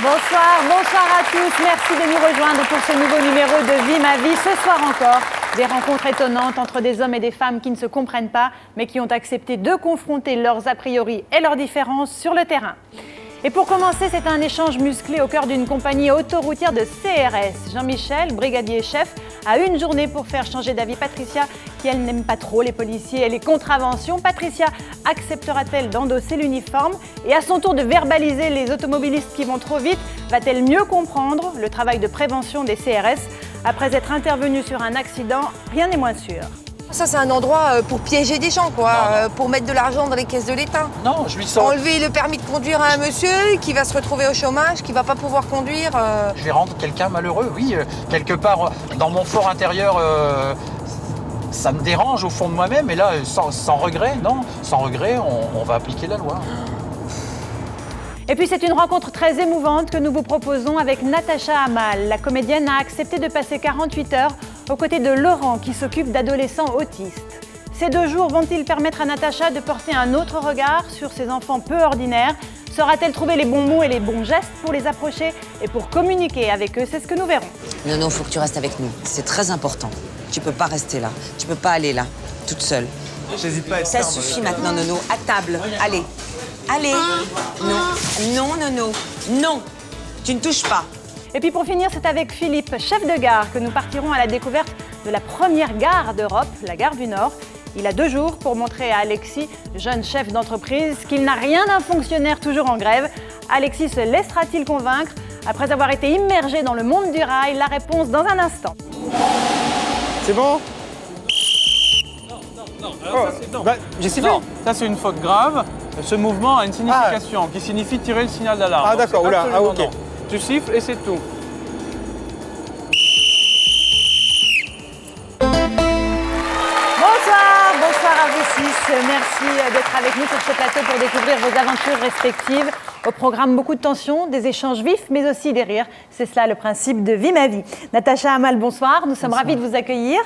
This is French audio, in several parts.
Bonsoir à tous. Merci de nous rejoindre pour ce nouveau numéro de Vie ma vie. Ce soir encore, des rencontres étonnantes entre des hommes et des femmes qui ne se comprennent pas, mais qui ont accepté de confronter leurs a priori et leurs différences sur le terrain. Et pour commencer, c'est un échange musclé au cœur d'une compagnie autoroutière de CRS. Jean-Michel, brigadier chef, a une journée pour faire changer d'avis Patricia, qui elle n'aime pas trop les policiers et les contraventions. Patricia acceptera-t-elle d'endosser l'uniforme et à son tour de verbaliser les automobilistes qui vont trop vite? Va-t-elle mieux comprendre le travail de prévention des CRS? Après être intervenue sur un accident, rien n'est moins sûr. Ça, c'est un endroit pour piéger des gens, quoi, pour mettre de l'argent dans les caisses de l'État. Non, je lui sors. Enlever le permis de conduire à un monsieur qui va se retrouver au chômage, qui va pas pouvoir conduire. Je vais rendre quelqu'un malheureux, oui. Quelque part, dans mon fort intérieur, ça me dérange au fond de moi-même. Et là, sans regret, non. Sans regret, on va appliquer la loi. Et puis c'est une rencontre très émouvante que nous vous proposons avec Natacha Hamel. La comédienne a accepté de passer 48 heures aux côtés de Laurent qui s'occupe d'adolescents autistes. Ces 2 jours vont-ils permettre à Natacha de porter un autre regard sur ces enfants peu ordinaires? Saura-t-elle trouver les bons mots et les bons gestes pour les approcher et pour communiquer avec eux? C'est ce que nous verrons. Non, faut que tu restes avec nous. C'est très important. Tu peux pas rester là. Tu peux pas aller là, toute seule. J'hésite pas à être Ça suffit maintenant, Nono. À table. Allez. Allez. Non. Tu ne touches pas. Et puis pour finir, c'est avec Philippe, chef de gare, que nous partirons à la découverte de la première gare d'Europe, la gare du Nord. Il a 2 jours pour montrer à Alexis, jeune chef d'entreprise, qu'il n'a rien d'un fonctionnaire toujours en grève. Alexis se laissera-t-il convaincre? Après avoir été immergé dans le monde du rail, la réponse dans un instant. C'est bon? Non, alors ça c'est non. J'ai sifflé. Non, ça c'est une faute grave. Ce mouvement a une signification qui signifie tirer le signal d'alarme. Ah d'accord, oula, ok. Non. Tu siffles et c'est tout. Bonsoir à vous 6. Merci d'être avec nous sur ce plateau pour découvrir vos aventures respectives. Au programme, beaucoup de tensions, des échanges vifs, mais aussi des rires. C'est cela le principe de Vie ma vie. Natacha Hamel, bonsoir. Nous sommes ravis de vous accueillir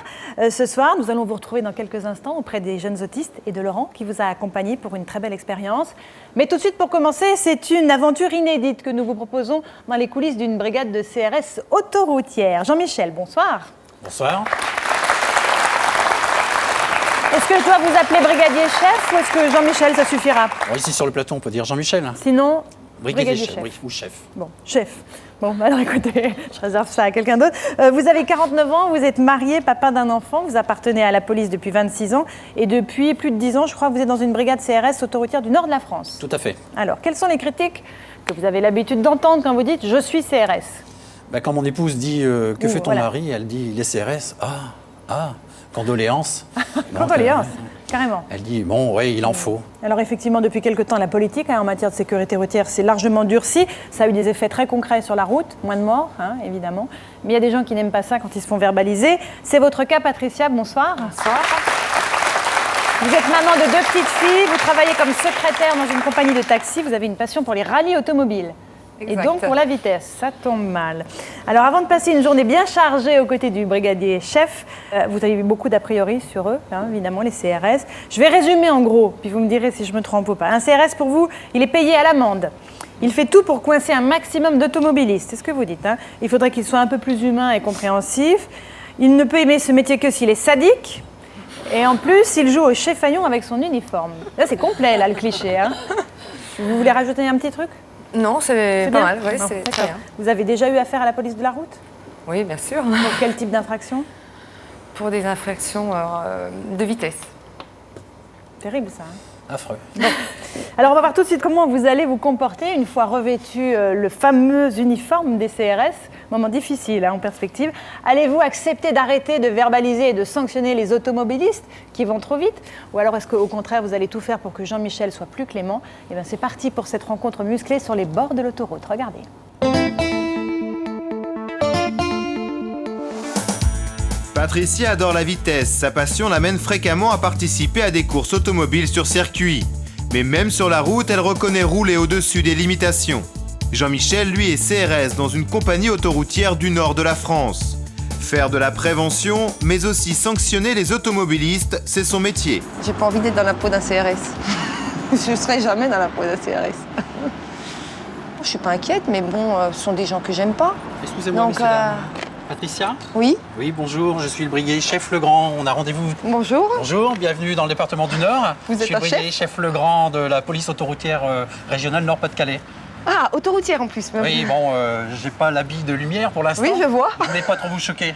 ce soir. Nous allons vous retrouver dans quelques instants auprès des jeunes autistes et de Laurent qui vous a accompagné pour une très belle expérience. Mais tout de suite, pour commencer, c'est une aventure inédite que nous vous proposons dans les coulisses d'une brigade de CRS autoroutière. Jean-Michel, bonsoir. Bonsoir. Est-ce que je dois vous appeler brigadier chef ou est-ce que Jean-Michel, ça suffira? Bon, ici sur le plateau, on peut dire Jean-Michel. Sinon, Brigadier chef. Oui, ou chef. Bon, chef. Bon, alors écoutez, je réserve ça à quelqu'un d'autre. Vous avez 49 ans, vous êtes marié, papa d'un enfant, vous appartenez à la police depuis 26 ans et depuis plus de 10 ans, je crois que vous êtes dans une brigade CRS autoroutière du nord de la France. Tout à fait. Alors, quelles sont les critiques que vous avez l'habitude d'entendre quand vous dites « je suis CRS » ? Quand mon épouse dit « que fait ton mari ?» Elle dit « les CRS ». Condoléances. Condoléances, carrément. Elle dit, bon, oui, il en faut. Alors effectivement, depuis quelque temps, la politique en matière de sécurité routière s'est largement durcie. Ça a eu des effets très concrets sur la route, moins de morts, évidemment. Mais il y a des gens qui n'aiment pas ça quand ils se font verbaliser. C'est votre cas, Patricia, bonsoir. Bonsoir. Vous êtes maman de 2 petites filles, vous travaillez comme secrétaire dans une compagnie de taxi, vous avez une passion pour les rallyes automobiles. Exact. Et donc pour la vitesse, ça tombe mal. Alors avant de passer une journée bien chargée aux côtés du brigadier chef, vous avez eu beaucoup d'a priori sur eux, évidemment les CRS. Je vais résumer en gros, puis vous me direz si je me trompe ou pas. Un CRS pour vous, il est payé à l'amende. Il fait tout pour coincer un maximum d'automobilistes, c'est ce que vous dites. Il faudrait qu'il soit un peu plus humain et compréhensif. Il ne peut aimer ce métier que s'il est sadique. Et en plus, il joue au chef-faillon avec son uniforme. Là c'est complet là le cliché. Vous voulez rajouter un petit truc ? Non, c'est pas mal, oui, Non, c'est très bien. Vous avez déjà eu affaire à la police de la route? Oui, bien sûr. Pour quel type d'infraction? Pour des infractions de vitesse. Terrible ça. Affreux. Bon. Alors on va voir tout de suite comment vous allez vous comporter une fois revêtu le fameux uniforme des CRS. Moment difficile en perspective. Allez-vous accepter d'arrêter de verbaliser et de sanctionner les automobilistes qui vont trop vite? Ou alors est-ce qu'au contraire vous allez tout faire pour que Jean-Michel soit plus clément? Eh bien c'est parti pour cette rencontre musclée sur les bords de l'autoroute. Regardez. Patricia adore la vitesse, sa passion l'amène fréquemment à participer à des courses automobiles sur circuit. Mais même sur la route, elle reconnaît rouler au-dessus des limitations. Jean-Michel, lui, est CRS dans une compagnie autoroutière du nord de la France. Faire de la prévention, mais aussi sanctionner les automobilistes, c'est son métier. J'ai pas envie d'être dans la peau d'un CRS. Je serai jamais dans la peau d'un CRS. je suis pas inquiète, mais bon, ce sont des gens que j'aime pas. Excusez-moi, Donc, messieurs, dames. Patricia? Oui, Oui, bonjour, je suis le brigadier chef Legrand. On a rendez-vous. bonjour. Bonjour, bienvenue dans le département du Nord. Vous êtes Je suis un le brigadier chef Legrand de la police autoroutière régionale Nord-Pas-de-Calais. Ah, autoroutière en plus. Oui, bon, j'ai pas l'habit de lumière pour l'instant. Oui, je vois. Je voulais pas trop vous choquer.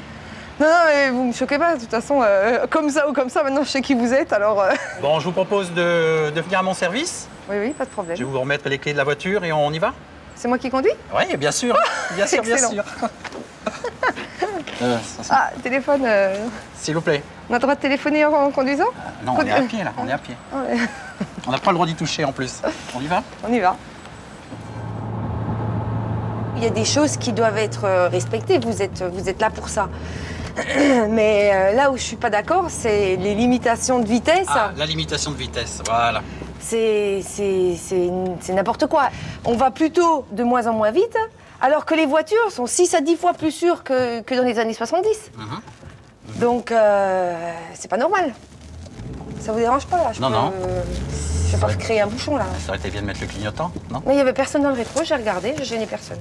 Non, non, mais vous me choquez pas, de toute façon, comme ça ou comme ça, maintenant je sais qui vous êtes, alors... Bon, je vous propose de venir à mon service. Oui, oui, pas de problème. Je vais vous remettre les clés de la voiture et on y va? C'est moi qui conduis? Oui, bien sûr. Bien sûr, bien Excellent. sûr. Ah, téléphone, S'il vous plaît. on a le droit de téléphoner en conduisant? Non, on est à pied là, on est à pied. Ouais. On n'a pas le droit d'y toucher en plus. On y va? On y va. Il y a des choses qui doivent être respectées, vous êtes là pour ça. Mais là où je suis pas d'accord, c'est les limitations de vitesse. Ah, la limitation de vitesse, voilà. C'est n'importe quoi. On va plutôt de moins en moins vite, alors que les voitures sont 6 à 10 fois plus sûres que dans les années 70. Donc, c'est pas normal. Ça vous dérange pas, là? Non. Je vais pas créer un bouchon, là. Ça aurait été bien de mettre le clignotant, non? Mais il y avait personne dans le rétro, j'ai regardé, je gênais personne.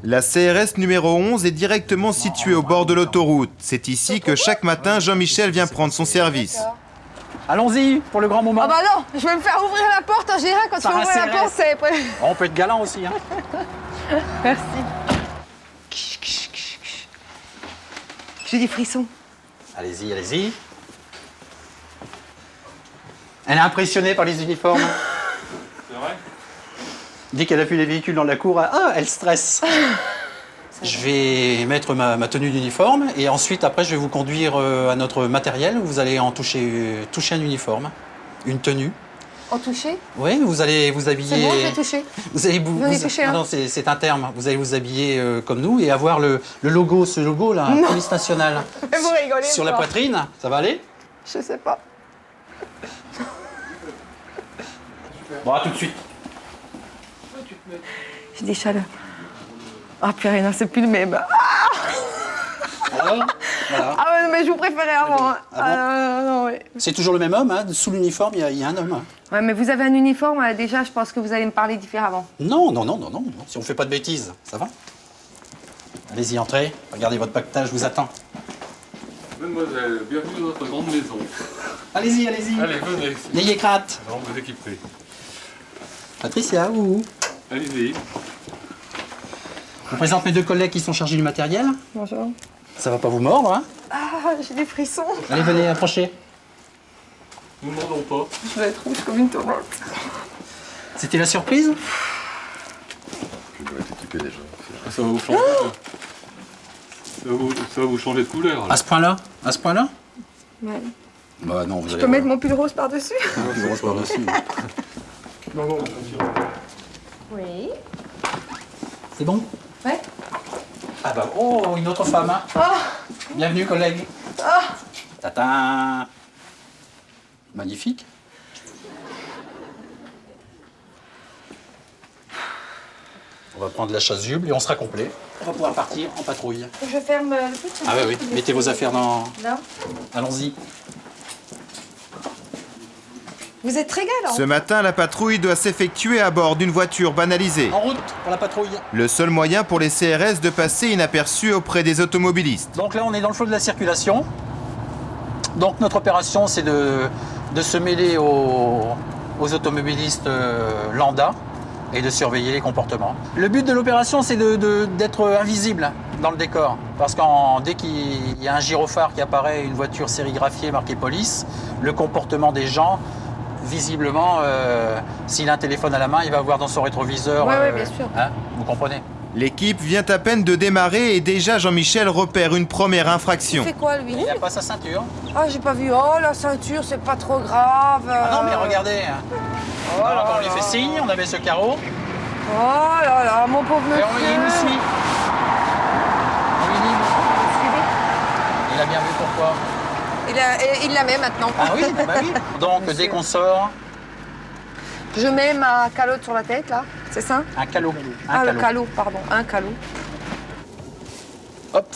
La CRS numéro 11 est directement située au bord de l'autoroute. C'est ici que chaque matin, Jean-Michel vient prendre son service. Allons-y pour le grand moment. Ah bah non, je vais me faire ouvrir la porte en général, quand tu Par vas un ouvrir la CRS. porte, c'est... On peut être galant aussi, hein. Merci. J'ai des frissons. Allez-y, allez-y. Elle est impressionnée par les uniformes. C'est vrai? Dès qu'elle a vu les véhicules dans la cour, elle stresse. Je vais mettre ma tenue d'uniforme et ensuite, après, je vais vous conduire à notre matériel. Vous allez en toucher un uniforme, une tenue. En toucher? Oui, vous allez vous habiller. C'est bon, je vais toucher. Vous allez J'en ai touché un. Non, c'est un terme. Vous allez vous habiller comme nous et avoir le logo, ce logo là, police nationale. Mais vous rigolez Sur la pas. poitrine, ça va aller? Je sais pas. Bon, à tout de suite. J'ai des chaleurs. Ah purée, non, c'est plus le même. Alors, voilà. Ah ouais, mais je vous préférais avant. Hein. Ah non, ouais. C'est toujours le même homme, hein. Sous l'uniforme, il y a un homme. Hein. Ouais, mais vous avez un uniforme, déjà, je pense que vous allez me parler différemment. Non. Si on fait pas de bêtises, ça va? Allez-y, entrez. Regardez votre paquetage, vous attend. Mademoiselle, bienvenue dans notre grande maison. Allez-y, allez-y. Allez, venez. N'ayez crainte. Allons vous équiper. Patricia, où? Allez-y. Je vous présente mes deux collègues qui sont chargés du matériel. Bonjour. Ça va pas vous mordre, hein? Ah, j'ai des frissons. Allez, venez, approchez. Nous ne mordons pas. Je vais être rouge comme une tomate. C'était la surprise? Je dois être équipé déjà. Ça va vous changer. Ça va vous changer de couleur. À ce point-là? À ce point-là? Ouais. Bah non, vous Je peux mettre mon pull rose par-dessus? Non. Oui. C'est bon? Ouais. Ah bah, oh, une autre femme, hein? Bienvenue, collègue. Tata. Magnifique. On va prendre la chasuble et on sera complet. On va pouvoir partir en patrouille. Je ferme le petit. Ah oui. Mettez vos affaires dans... Là. Allons-y. Vous êtes très galant. Ce matin, la patrouille doit s'effectuer à bord d'une voiture banalisée. En route pour la patrouille. Le seul moyen pour les CRS de passer inaperçus auprès des automobilistes. Donc là, on est dans le flot de la circulation. Donc notre opération, c'est de se mêler aux automobilistes lambda et de surveiller les comportements. Le but de l'opération, c'est d'être invisible dans le décor. Parce que dès qu'il y a un gyrophare qui apparaît, une voiture sérigraphiée marquée police, le comportement des gens, visiblement, s'il a un téléphone à la main, il va voir dans son rétroviseur. Ouais, bien sûr. Hein, vous comprenez? L'équipe vient à peine de démarrer et déjà Jean-Michel repère une première Il infraction. fait quoi, lui? Il n'a pas sa ceinture. Ah, j'ai pas vu. Oh, la ceinture, c'est pas trop grave. Ah non, mais regardez. Alors, on lui fait signe, on avait ce carreau. Oh là là, mon pauvre Et monsieur. il nous suit. On lui dit, il a bien vu pourquoi. Il la met maintenant. Ah oui, bah oui. Donc, dès qu'on sort, Je mets ma calotte sur la tête, là. C'est ça? un calot. Le calot, pardon. Un calot. Hop.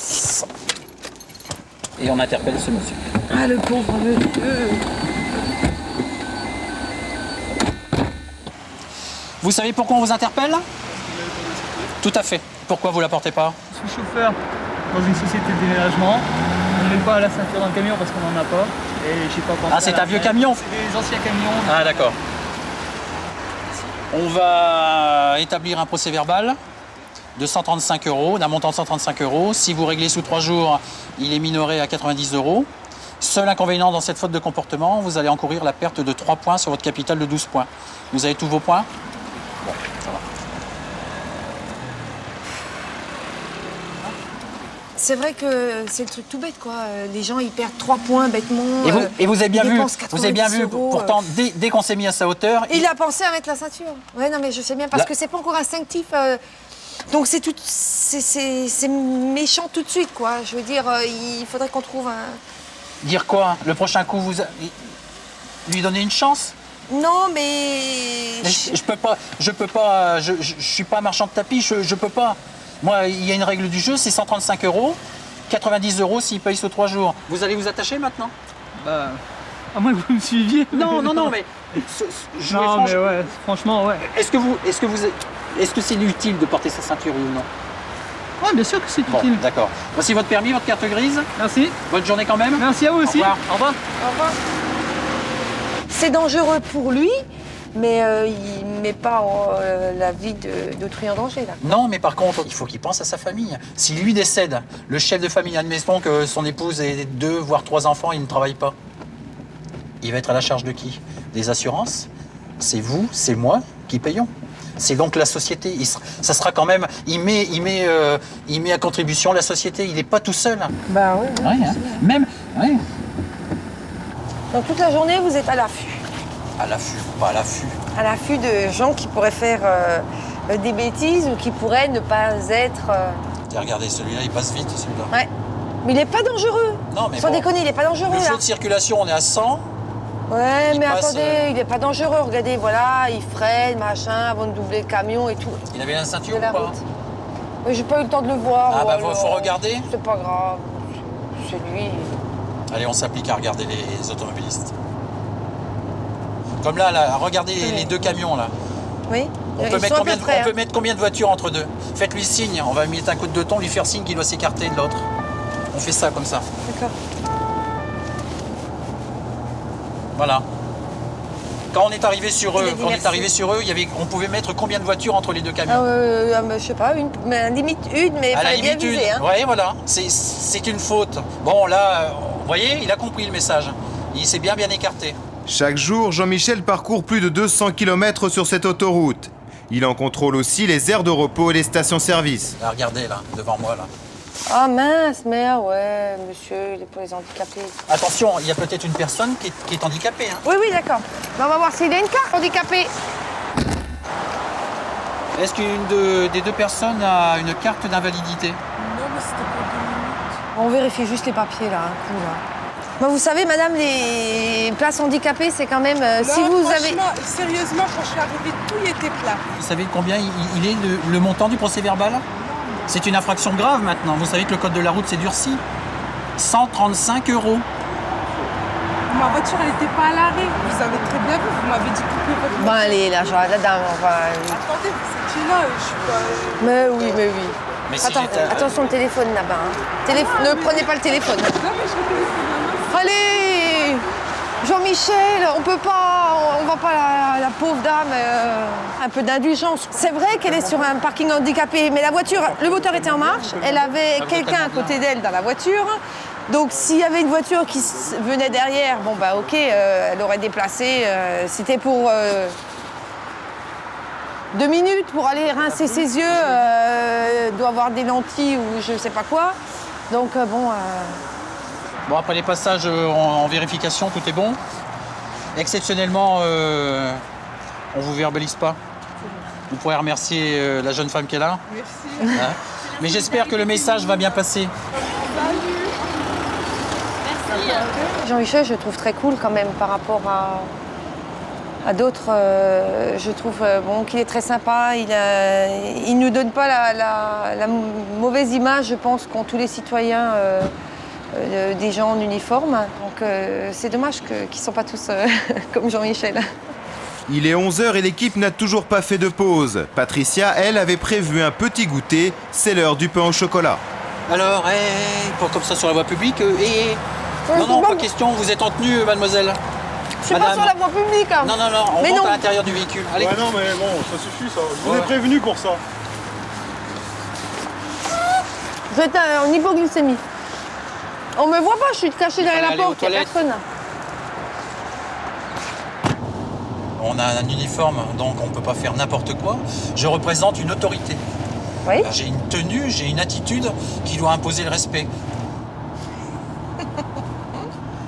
Et on interpelle ce monsieur. Ah, le pauvre monsieur. Vous savez pourquoi on vous interpelle? Tout à fait. Pourquoi vous la portez pas? Je suis chauffeur dans une société de déménagement. On ne met pas la ceinture dans le camion parce qu'on n'en a pas. Et j'ai pas pensé. Ah, c'est un vieux camion? C'est des anciens camions. Ah, d'accord. On va établir un procès-verbal de 135 €, d'un montant de 135 €. Si vous réglez sous 3 jours, il est minoré à 90 €. Seul inconvénient dans cette faute de comportement, vous allez encourir la perte de 3 points sur votre capital de 12 points. Vous avez tous vos points? Bon, ça va. C'est vrai que c'est le truc tout bête, quoi. Les gens, ils perdent 3 points bêtement. Et vous avez bien ils vu, dépensent vous avez bien 90 vu, euros, pourtant, dès qu'on s'est mis à sa hauteur, Il a pensé à mettre la ceinture. Ouais, non, mais je sais bien, parce que c'est pas encore instinctif. Donc c'est tout, c'est méchant tout de suite, quoi. Je veux dire, il faudrait qu'on trouve un. dire quoi? Le prochain coup, lui donner une chance? Non, mais. Je peux pas, je suis pas marchand de tapis, je peux pas. Moi, il y a une règle du jeu, c'est 135 €, 90 € s'il paye sous 3 jours. Vous allez vous attacher maintenant? Bah, à moins que vous me suiviez. Non, mais. Non, mais ouais, franchement, ouais. Est-ce que c'est utile de porter sa ceinture ou non? Ouais, bien sûr que c'est Bon, utile. d'accord. Voici votre permis, votre carte grise. Merci. Bonne journée quand même. Merci à vous aussi. Au revoir. Au revoir. Au revoir. C'est dangereux pour lui, mais il ne met pas la vie d'autrui en danger, là. Non, mais par contre, il faut qu'il pense à sa famille. Si lui décède, le chef de famille, admettons que son épouse ait 2 voire 3 enfants, il ne travaille pas. Il va être à la charge de qui? Des assurances? C'est vous, c'est moi qui payons. C'est donc la société. Ça sera quand même. Il met à contribution la société. Il n'est pas tout seul. Bah oui. Ouais, hein. Même. Ouais. Donc toute la journée, vous êtes à l'affût. À l'affût, pas à l'affût. À l'affût de gens qui pourraient faire des bêtises ou qui pourraient ne pas être. Et regardez, celui-là, il passe vite, celui-là. Ouais. Mais il n'est pas dangereux. Non, mais Sans bon, déconner, il n'est pas dangereux, le là. flot de circulation, on est à 100. Ouais, il mais passe, attendez, il n'est pas dangereux. Regardez, voilà, il freine, machin, avant de doubler le camion et tout. Il avait la ceinture De la ou pas? route. Mais j'ai pas eu le temps de le voir. Ah, bah, alors. faut regarder. C'est pas grave. C'est lui. Allez, on s'applique à regarder les automobilistes. Comme là, regardez les 2 camions, là. Oui. On Ils peut, sont à peu près, hein. mettre combien de voitures entre deux? Faites-lui signe, on va mettre un coup de bâton, lui faire signe qu'il doit s'écarter de l'autre. On fait ça comme ça. D'accord. Voilà. Quand on est arrivé sur eux, merci. on pouvait mettre combien de voitures entre les 2 camions? Je sais pas, mais limite une, mais À la fallait bien limite, viser. Hein. Oui, voilà. C'est une faute. Bon, là, vous voyez, il a compris le message. Il s'est bien écarté. Chaque jour, Jean-Michel parcourt plus de 200 km sur cette autoroute. Il en contrôle aussi les aires de repos et les stations-service. Là, regardez, là, devant moi, là. Ah mince, mais ouais, monsieur, il est pour les handicapés. Attention, il y a peut-être une personne qui est handicapée. Hein. Oui, d'accord. On va voir s'il a une carte handicapée. Est-ce qu'une des 2 personnes a une carte d'invalidité? Non, mais c'était pour 2 minutes. On vérifie juste les papiers, là, un coup, là. Bah, vous savez, madame, les places handicapées, c'est quand même... si vous avez... Sérieusement, quand je suis arrivée, tout y était plat. Vous savez combien il est le montant du procès-verbal? C'est une infraction grave maintenant. Vous savez que le code de la route s'est durci. 135 €. Ma voiture, elle n'était pas à l'arrêt. Vous avez très bien vu, vous m'avez dit couper votre Bon, allez, là, genre, la dame, on va... Attendez, vous étiez là, je suis pas... Mais oui, mais oui. Mais si Attends, j'étais- attention, le téléphone, là-bas. Hein. Ne prenez pas le téléphone. Non, mais je vais téléphoner. Allez Jean-Michel, on peut pas, on va pas la pauvre dame, un peu d'indulgence. C'est vrai qu'elle est sur un parking handicapé, mais la voiture, le moteur était en marche, elle avait quelqu'un à côté d'elle dans la voiture. Donc s'il y avait une voiture qui venait derrière, bon bah ok, elle aurait déplacé, c'était pour 2 minutes pour aller rincer ses yeux, doit avoir des lentilles ou je sais pas quoi. Donc bon... Bon, après les passages en vérification, tout est bon. Exceptionnellement, on vous verbalise pas. Vous pourrez remercier la jeune femme qui est là. Merci. Hein. Mais j'espère que le message va bien passer. Jean-Michel, je le trouve très cool quand même par rapport à d'autres. Je trouve bon, qu'il est très sympa. Il ne nous donne pas la mauvaise image, je pense, qu'ont tous les citoyens des gens en uniforme. Donc c'est dommage qu'ils ne sont pas tous comme Jean-Michel. Il est 11h et l'équipe n'a toujours pas fait de pause. Patricia, elle, avait prévu un petit goûter. C'est l'heure du pain au chocolat. Alors, pas comme ça sur la voie publique. Non, pas question, vous êtes en tenue, mademoiselle. Je suis pas sur la voie publique. Hein. Non, on monte à l'intérieur du véhicule. Allez. Ouais, non, mais bon, ça suffit, ça. Je vous ai prévenu pour ça. Vous êtes en hypoglycémie. On me voit pas, je suis cachée derrière la porte, il n'y a personne. On a un uniforme, donc on ne peut pas faire n'importe quoi. Je représente une autorité. Oui. J'ai une tenue, j'ai une attitude qui doit imposer le respect.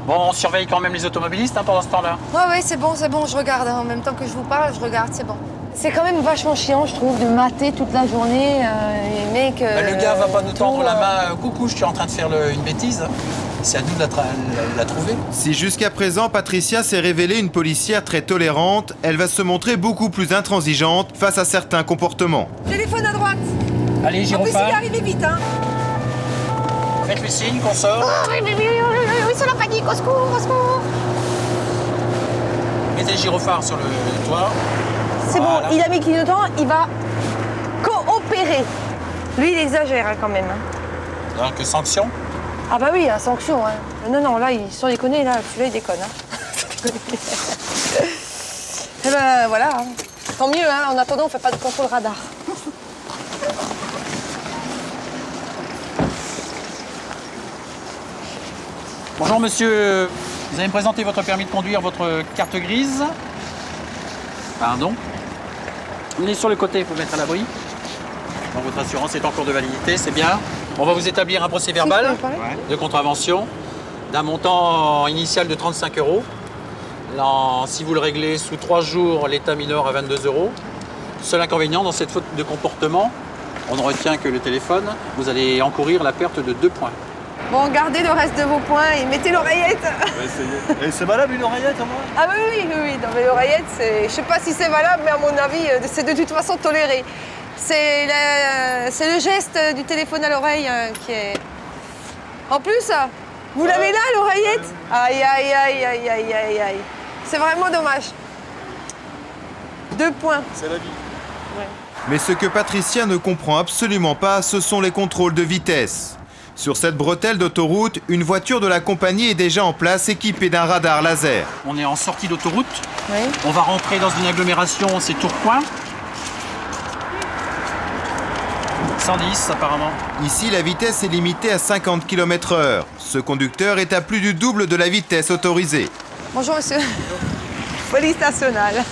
Bon, on surveille quand même les automobilistes pendant ce temps-là. Ouais, c'est bon, je regarde. En même temps que je vous parle, je regarde, c'est bon. C'est quand même vachement chiant, je trouve, de mater toute la journée les mecs. Le gars va pas nous tendre la main. Coucou, je suis en train de faire une bêtise. C'est à nous de la trouver. Si jusqu'à présent, Patricia s'est révélée une policière très tolérante, elle va se montrer beaucoup plus intransigeante face à certains comportements. Téléphone à droite. Allez, gyrophare. En plus, il arrive vite, hein. Faites-lui signe qu'on sort. Oui, c'est la panique, au secours, au secours. Mettez le gyrophare sur le toit. C'est voilà. Bon, il a mis clignotant, il va coopérer. Lui, il exagère quand même. Donc, sanction? Ah bah oui, sanction. Hein. Non, là, sans déconner, là, celui-là, il déconne. Hein. Et ben voilà, hein. Tant mieux, hein. En attendant, on fait pas de contrôle radar. Bonjour monsieur, vous allez me présenter votre permis de conduire, votre carte grise. Pardon. Venez sur le côté, il faut mettre à l'abri. Donc votre assurance est en cours de validité, c'est bien. On va vous établir un procès verbal de contravention d'un montant initial de 35 €. Si vous le réglez sous 3 jours, l'État minore à 22 €. Seul inconvénient dans cette faute de comportement, on ne retient que le téléphone, vous allez encourir la perte de 2 points. Bon, gardez le reste de vos points et mettez l'oreillette. Et c'est valable une oreillette au moins? Ah oui. Non, mais l'oreillette, je sais pas si c'est valable, mais à mon avis, c'est de toute façon toléré. C'est le geste du téléphone à l'oreille qui est... En plus, vous l'avez là, l'oreillette? Aïe. C'est vraiment dommage. 2 points. C'est la vie. Ouais. Mais ce que Patricia ne comprend absolument pas, ce sont les contrôles de vitesse. Sur cette bretelle d'autoroute, une voiture de la compagnie est déjà en place équipée d'un radar laser. On est en sortie d'autoroute. Oui. On va rentrer dans une agglomération, c'est Tourcoing. 110 apparemment. Ici, la vitesse est limitée à 50 km/h. Ce conducteur est à plus du double de la vitesse autorisée. Bonjour monsieur. Police nationale.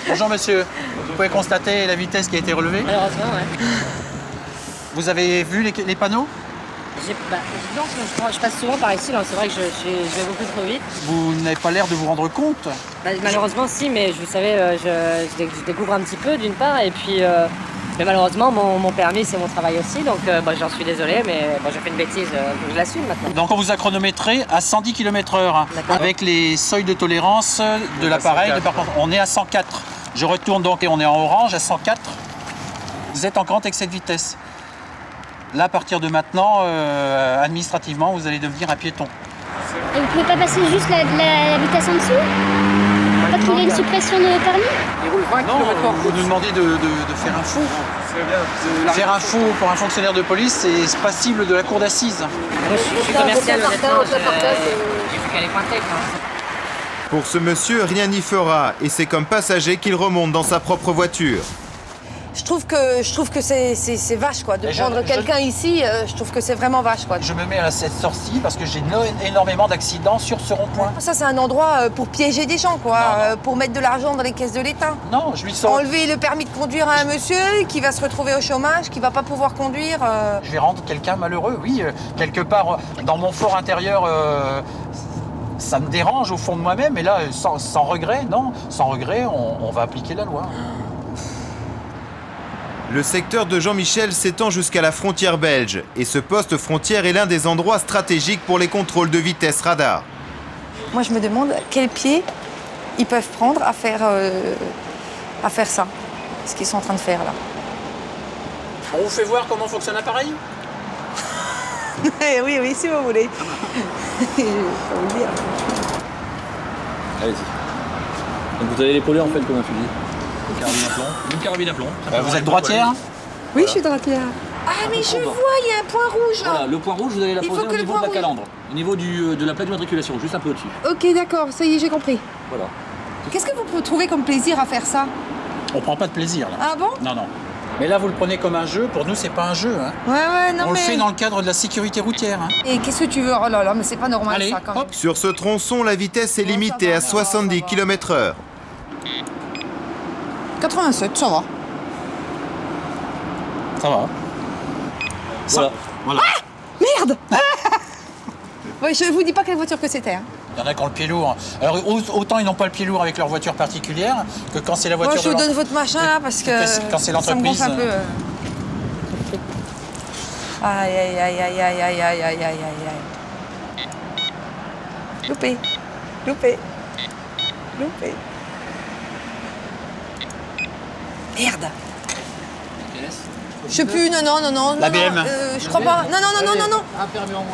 Bonjour monsieur. Vous pouvez constater la vitesse qui a été relevée? Malheureusement, ouais. Vous avez vu les panneaux? Non, je passe souvent par ici, c'est vrai que je vais beaucoup trop vite. Vous n'avez pas l'air de vous rendre compte? Malheureusement, si, mais vous savez, je découvre un petit peu d'une part, et puis mais malheureusement, mon permis, c'est mon travail aussi, donc j'en suis désolé, mais j'ai fait une bêtise, je l'assume maintenant. Donc on vous a chronométré à 110 km/h, avec les seuils de tolérance de l'appareil. On est à 104. Je retourne donc et on est en orange à 104. Vous êtes en grande excès de vitesse. Là, à partir de maintenant, administrativement, vous allez devenir un piéton. Et vous pouvez pas passer juste la vitesse en dessous? Pas qu'il y ait une suppression de permis? Il roule 20 km/h. Vous nous demandez de faire un faux. Faire un faux pour un fonctionnaire de police, c'est passible de la cour d'assises. Moi, je suis commercial, honnêtement, j'ai vu qu'elle est pointée. Pour ce monsieur, rien n'y fera, et c'est comme passager qu'il remonte dans sa propre voiture. Je trouve que c'est vache, quoi. De prendre quelqu'un ici, je trouve que c'est vraiment vache, quoi. Je me mets à cette sortie parce que j'ai énormément d'accidents sur ce rond-point. Ça, c'est un endroit pour piéger des gens, quoi. Pour mettre de l'argent dans les caisses de l'État. Non, je lui sors. Enlever le permis de conduire à un monsieur qui va se retrouver au chômage, qui va pas pouvoir conduire. Je vais rendre quelqu'un malheureux, oui. Quelque part, dans mon fort intérieur, ça me dérange au fond de moi-même. Et là, sans regret, non. Sans regret, on va appliquer la loi. Le secteur de Jean-Michel s'étend jusqu'à la frontière belge et ce poste frontière est l'un des endroits stratégiques pour les contrôles de vitesse radar. Moi, je me demande quel pied ils peuvent prendre à faire ça, ce qu'ils sont en train de faire là. On vous fait voir comment fonctionne l'appareil? Oui, si vous voulez. Je vais vous le dire. Allez-y. Donc vous allez l'épauler en fait comme un fusil. Une carabine à plomb. Une carabine à plomb. Vous êtes droitière? Oui, je suis droitière. Ah, mais je vois, il y a un point rouge là. Voilà, le point rouge, vous allez la Il faut poser que au le niveau point de la rouge- calandre. Au niveau de la plaque d'immatriculation, juste un peu au-dessus. Ok, d'accord, ça y est, j'ai compris. Voilà. Qu'est-ce que vous pouvez trouver comme plaisir à faire ça? On prend pas de plaisir là. Ah bon? Non, non. Mais là, vous le prenez comme un jeu. Pour nous, c'est pas un jeu. Hein. Ouais, non On mais... le fait dans le cadre de la sécurité routière. Hein. Et qu'est-ce que tu veux? Oh là là, mais c'est pas normal Allez, ça quand même. Sur ce tronçon, la vitesse est limitée à 70 km/h. 87, ça va. Ça va. Voilà. Voilà. Merde. Ouais, je vous dis pas quelle voiture que c'était. Hein. Il y en a qui ont le pied lourd. Alors, autant ils n'ont pas le pied lourd avec leur voiture particulière que quand c'est la voiture Moi, je vous de donne votre machin là parce que quand c'est ça me l'entreprise. gonfle un peu. Aïe, aïe, aïe, aïe, aïe, aïe, aïe, aïe, aïe, aïe. Loupé. Loupé. Loupé. Merde. Je sais plus, non. La BM. Je crois pas. Non.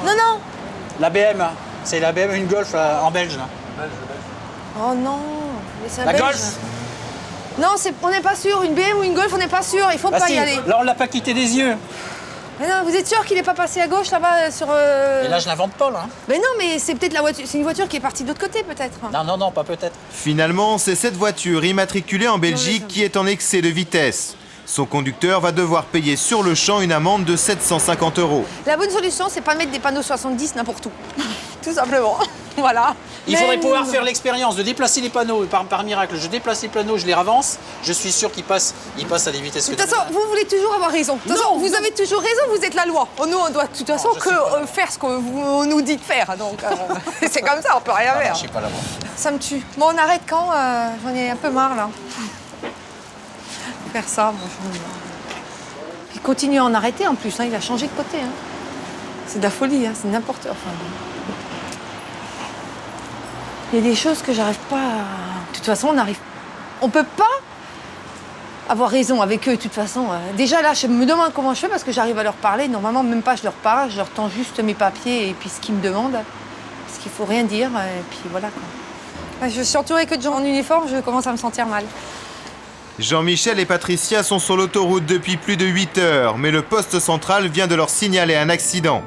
Non. La BM, c'est la BM, une Golf en belge. Là. Oh non. Mais c'est un La Belge. Golf. Non, on n'est pas sûr. Une BM ou une Golf, on n'est pas sûr. Il faut Bah pas si, y aller. là on l'a pas quitté des yeux. Mais non, vous êtes sûr qu'il n'est pas passé à gauche là-bas sur. Et là je l'invente pas là. Mais non, mais c'est peut-être la voiture. C'est une voiture qui est partie de l'autre côté peut-être. Non, pas peut-être. Finalement, c'est cette voiture immatriculée en Belgique qui est en excès de vitesse. Son conducteur va devoir payer sur le champ une amende de 750 €. La bonne solution, c'est pas de mettre des panneaux 70 n'importe où. Tout simplement. Voilà. Il faudrait pouvoir faire l'expérience de déplacer les panneaux. Par miracle, je déplace les panneaux, je les ravance. Je suis sûr qu'ils passent à des vitesses. De toute façon, vous voulez toujours avoir raison. De toute façon, vous avez toujours raison, vous êtes la loi. Nous, on doit de toute façon faire ce qu'on nous dit de faire. Donc, c'est comme ça, on peut rien faire. Je sais pas la loi. Ça me tue. Bon, on arrête quand? J'en ai un peu marre, là. Faire ça, bon, il continue à en arrêter, en plus. Hein, il a changé de côté. Hein. C'est de la folie, hein, c'est n'importe quoi. Enfin, il y a des choses que j'arrive pas à... De toute façon, on peut pas avoir raison avec eux, de toute façon. Déjà, là, je me demande comment je fais parce que j'arrive à leur parler. Normalement, même pas je leur parle, je leur tends juste mes papiers et puis ce qu'ils me demandent. Parce qu'il faut rien dire, et puis voilà, quoi. Je suis entourée que de gens en uniforme, je commence à me sentir mal. Jean-Michel et Patricia sont sur l'autoroute depuis plus de 8 heures, mais le poste central vient de leur signaler un accident.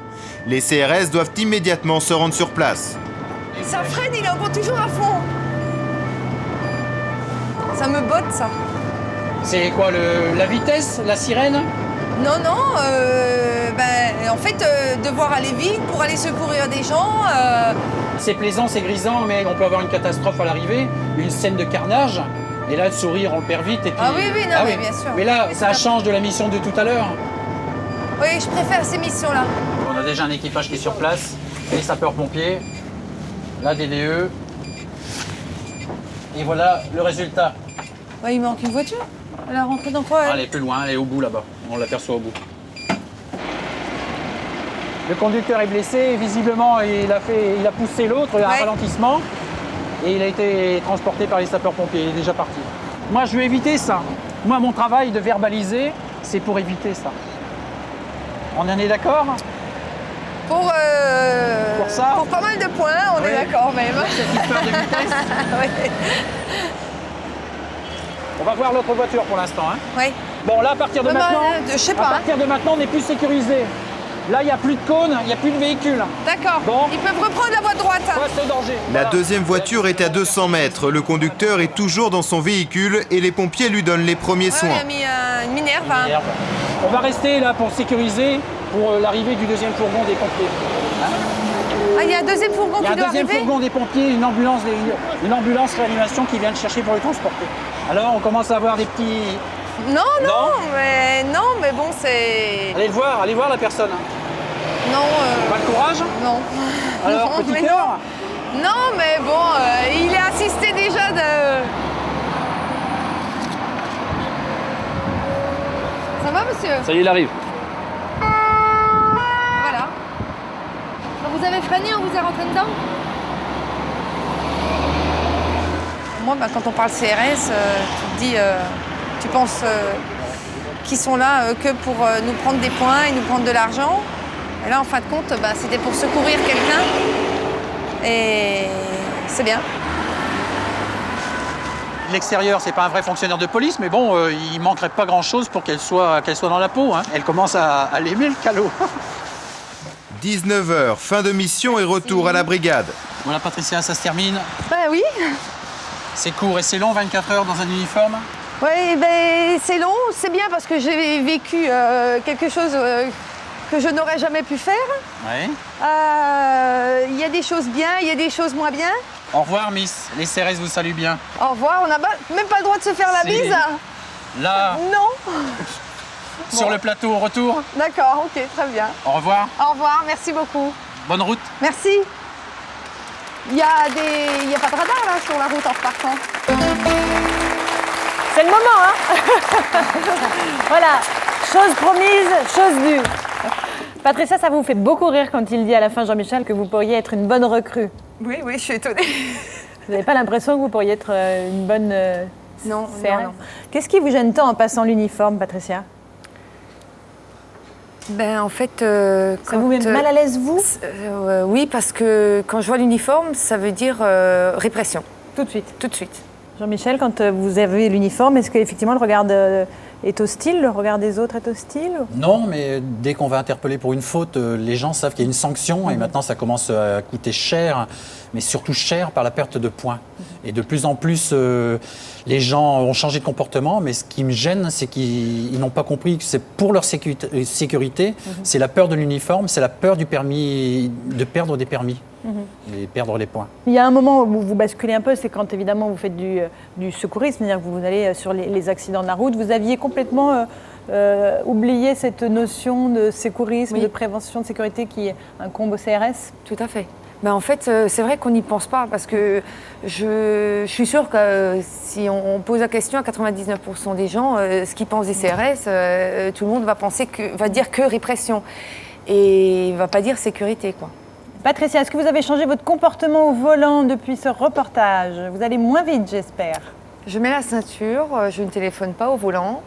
Les CRS doivent immédiatement se rendre sur place. Ça freine, il est encore toujours à fond. Ça me botte, ça. C'est quoi, la vitesse, la sirène? Non, en fait, devoir aller vite pour aller secourir des gens. C'est plaisant, c'est grisant, mais on peut avoir une catastrophe à l'arrivée, une scène de carnage. Et là, le sourire, on le perd vite. Et puis... Ah oui, mais bien sûr. Mais là, ça change de la mission de tout à l'heure. Oui, je préfère ces missions-là. On a déjà un équipage qui est sur place, les sapeurs-pompiers, la DDE. Et voilà le résultat. Ouais, il manque une voiture. Elle a rentré dans quoi, elle? Elle est plus loin, elle est au bout là-bas. On l'aperçoit au bout. Le conducteur est blessé, visiblement il a poussé l'autre, il y a un ralentissement. Et il a été transporté par les sapeurs-pompiers, il est déjà parti. Moi, je veux éviter ça. Moi, mon travail de verbaliser, c'est pour éviter ça. On en est d'accord? Pour ça? Pour pas mal de points, on est d'accord même. Cette histoire de vitesse. Ouais. On va voir l'autre voiture pour l'instant. Hein. Oui. Bon, là, à partir de maintenant, je sais pas. À partir de maintenant, on est plus sécurisé. Là, il n'y a plus de cône, il n'y a plus de véhicule. D'accord. Bon. Ils peuvent reprendre la voie droite. Poste de danger. La deuxième voiture est à 200 mètres. Le conducteur est toujours dans son véhicule et les pompiers lui donnent les premiers soins. Il a mis une Minerve. On va rester là pour sécuriser pour l'arrivée du deuxième fourgon des pompiers. Ah, il y a un deuxième fourgon qui doit arriver? Il y a un deuxième fourgon des pompiers, une ambulance réanimation qui vient le chercher pour le transporter. Alors, on commence à avoir des petits... Non, mais bon, c'est... Allez voir la personne. Non. Pas le courage? Non. Alors, non, petit cœur? Non, mais bon, il est assisté déjà de... Ça va, monsieur? Ça y est, il arrive. Voilà. Vous avez freiné, on vous est rentré dedans? Moi, quand on parle CRS, tu te dis... tu penses qu'ils sont là que pour nous prendre des points et nous prendre de l'argent. Et là, en fin de compte, c'était pour secourir quelqu'un. Et c'est bien. l'extérieur, c'est pas un vrai fonctionnaire de police, mais bon, il manquerait pas grand-chose pour qu'elle soit dans la peau. Hein. Elle commence à l'aimer, le calot. 19h, fin de mission et retour à la brigade. Voilà, Patricia, ça se termine. Ben oui. C'est court et c'est long, 24 heures dans un uniforme? Oui, ben c'est long, c'est bien parce que j'ai vécu quelque chose que je n'aurais jamais pu faire. Oui. Il y a des choses bien, il y a des choses moins bien. Au revoir, Miss. Les CRS vous saluent bien. Au revoir, on n'a même pas le droit de se faire la bise. Là. Non. Sur le plateau au retour. D'accord, ok, très bien. Au revoir. Au revoir, merci beaucoup. Bonne route. Merci. Il y a pas de radar là sur la route en repartant. C'est le moment, hein. Voilà, chose promise, chose due. Patricia, ça vous fait beaucoup rire quand il dit à la fin, Jean-Michel, que vous pourriez être une bonne recrue. Oui, je suis étonnée. Vous n'avez pas l'impression que vous pourriez être une bonne non. Qu'est-ce qui vous gêne tant en passant l'uniforme, Patricia? Ben en fait, ça vous met mal à l'aise, vous? Oui, parce que quand je vois l'uniforme, ça veut dire répression. Tout de suite? Tout de suite. Jean-Michel, quand vous avez l'uniforme, est-ce qu'effectivement le regard est hostile, le regard des autres est hostile? Non, mais dès qu'on va interpeller pour une faute, les gens savent qu'il y a une sanction et maintenant ça commence à coûter cher, mais surtout cher par la perte de points. Et de plus en plus, les gens ont changé de comportement, mais ce qui me gêne, c'est qu'ils n'ont pas compris que c'est pour leur sécurité, c'est la peur de l'uniforme, c'est la peur du permis, de perdre des permis. Et perdre les points. Il y a un moment où vous basculez un peu, c'est quand évidemment vous faites du secourisme, c'est-à-dire que vous allez sur les accidents de la route. Vous aviez complètement oublié cette notion de secourisme, de prévention de sécurité qui incombe au CRS? Tout à fait. Ben en fait, c'est vrai qu'on n'y pense pas parce que je suis sûre que si on pose la question à 99% des gens, ce qu'ils pensent des CRS, tout le monde va dire que répression et va pas dire sécurité, quoi. Patricia, est-ce que vous avez changé votre comportement au volant depuis ce reportage? Vous allez moins vite, j'espère. Je mets la ceinture, je ne téléphone pas au volant.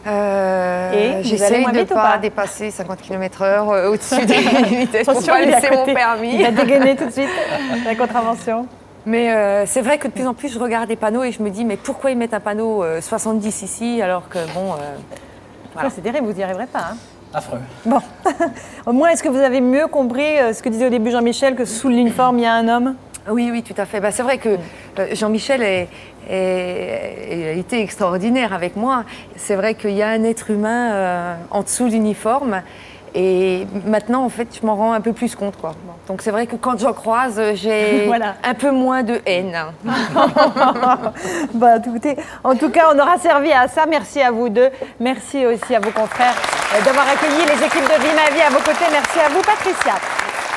Et j'essaie de ne pas dépasser 50 km/h au-dessus des vitesses pour ne pas laisser mon permis. Il va dégainer tout de suite la contravention. Mais c'est vrai que de plus en plus, je regarde des panneaux et je me dis, mais pourquoi ils mettent un panneau 70 ici alors que bon... voilà. C'est terrible, vous n'y arriverez pas. Hein. Affreux. Bon. Au moins, est-ce que vous avez mieux compris ce que disait au début Jean-Michel, que sous l'uniforme, il y a un homme? Oui, tout à fait. C'est vrai que Jean-Michel a été extraordinaire avec moi. C'est vrai qu'il y a un être humain en dessous de l'uniforme. Et maintenant, en fait, je m'en rends un peu plus compte, quoi. Donc c'est vrai que quand j'en croise, j'ai un peu moins de haine. Écoutez, en tout cas, on aura servi à ça. Merci à vous deux. Merci aussi à vos confrères d'avoir accueilli les équipes de Vie Ma Vie à vos côtés. Merci à vous, Patricia.